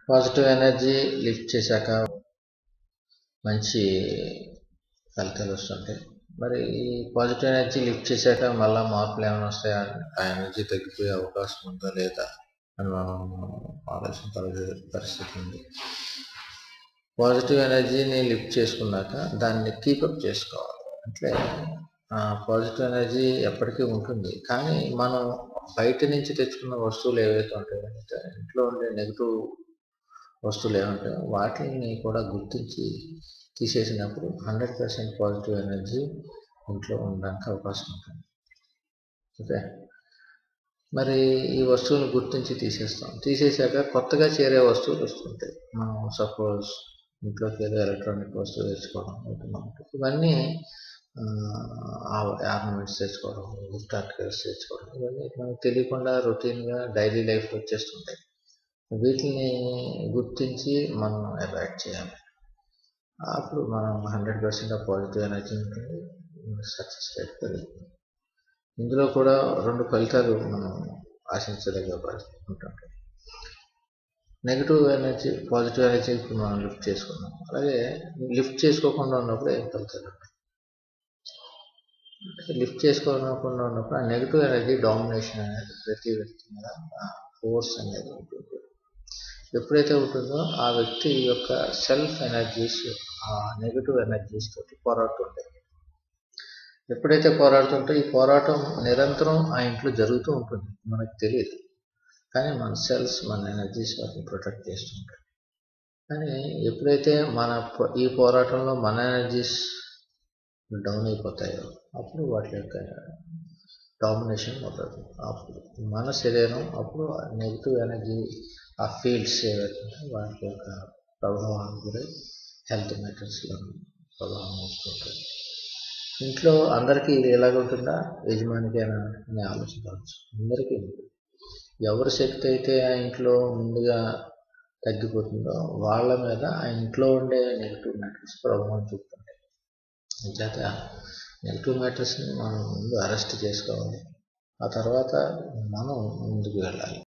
Positive energy lift చేశాక మంచి ఫలితాలు వస్తుంటాయి. మరి ఈ పాజిటివ్ ఎనర్జీ లిఫ్ట్ చేశాక మళ్ళీ మార్పులు ఏమైనా వస్తాయా? ఆ ఎనర్జీ తగ్గిపోయే అవకాశం ఉందా లేదా అని మనం ఆలోచించాల్సిన పరిస్థితి ఉంది. పాజిటివ్ ఎనర్జీని లిఫ్ట్ చేసుకున్నాక దాన్ని కీపప్ చేసుకోవాలి. అంటే పాజిటివ్ ఎనర్జీ ఎప్పటికీ ఉంటుంది, కానీ మనం బయట నుంచి తెచ్చుకున్న వస్తువులు ఏవైతే ఉంటాయంటే ఇంట్లో ఉండే నెగిటివ్ వస్తువులు ఏముంటాయో వాటిని కూడా గుర్తించి తీసేసినప్పుడు 100% పాజిటివ్ ఎనర్జీ ఇంట్లో ఉండడానికి అవకాశం ఉంటుంది. ఓకే, మరి ఈ వస్తువులు గుర్తించి తీసేసాక కొత్తగా చేరే వస్తువులు వస్తుంటాయి. మనం సపోజ్ ఇంట్లోకి ఏదో ఎలక్ట్రానిక్ వస్తువు తెచ్చుకోవడం, ఇవన్నీ ఆర్నమెంట్స్ తెచ్చుకోవడం, గిఫ్ట్ ఆర్టికల్స్ తెచ్చుకోవడం, ఇవన్నీ మనకు తెలియకుండా రొటీన్గా డైలీ లైఫ్లో వచ్చేస్తుంటాయి. వీటిని గుర్తించి మనం అవాయిడ్ చేయాలి. అప్పుడు మనం 100% పాజిటివ్ ఎనర్జీ ఉంటుంది, సక్సెస్ రేట్ పెరుగుతుంది. ఇందులో కూడా 2 ఫలితాలు మనం ఆశించదగ్గ పరిస్థితి ఉంటుంది. నెగిటివ్ ఎనర్జీ, పాజిటివ్ ఎనర్జీ మనం లిఫ్ట్ చేసుకున్నాం, అలాగే లిఫ్ట్ చేసుకోకుండా ఉన్నప్పుడు ఏం ఫలితాలు ఉంటాయి? లిఫ్ట్ చేసుకోకుండా ఉన్నప్పుడు ఆ నెగిటివ్ ఎనర్జీ డామినేషన్ అనేది ప్రతి వ్యక్తి మీద ఫోర్స్ అనేది ఉంటుంది. ఎప్పుడైతే ఉంటుందో ఆ వ్యక్తి యొక్క సెల్ఫ్ ఎనర్జీస్ ఆ నెగిటివ్ ఎనర్జీస్ తోటి పోరాడుతుంటాయి. ఎప్పుడైతే పోరాడుతుంటే ఈ పోరాటం నిరంతరం ఆ ఇంట్లో జరుగుతూ ఉంటుంది, మనకు తెలియదు, కానీ మన సెల్స్, మన ఎనర్జీస్ వాటిని ప్రొటెక్ట్ చేస్తుంటాయి. కానీ ఎప్పుడైతే ఈ పోరాటంలో మన ఎనర్జీస్ డౌన్ అయిపోతాయో అప్పుడు వాటి యొక్క డామినేషన్ అవుతుంది. అప్పుడు మన శరీరం అప్పుడు నెగిటివ్ ఎనర్జీ ఆ ఫీల్డ్స్ ఏవైతే వాటి యొక్క ప్రభావానికి గురై హెల్త్ మ్యాటర్స్లో ప్రభావం వస్తుంటుంది. ఇంట్లో అందరికీ ఇది ఎలాగుంటుందా, యజమానికైనా అని ఆలోచించవచ్చు. అందరికీ ఉంటుంది. ఎవరి శక్తి అయితే ఆ ఇంట్లో ముందుగా తగ్గిపోతుందో వాళ్ళ మీద ఆ ఇంట్లో ఉండే నెగిటివ్ మ్యాటర్స్ ప్రభావం చూపుతుంటాయి. అంచేత నెగిటివ్ మ్యాటర్స్ని మనం ముందు అరెస్ట్ చేసుకోవాలి, ఆ తర్వాత మనం ముందుకు వెళ్ళాలి.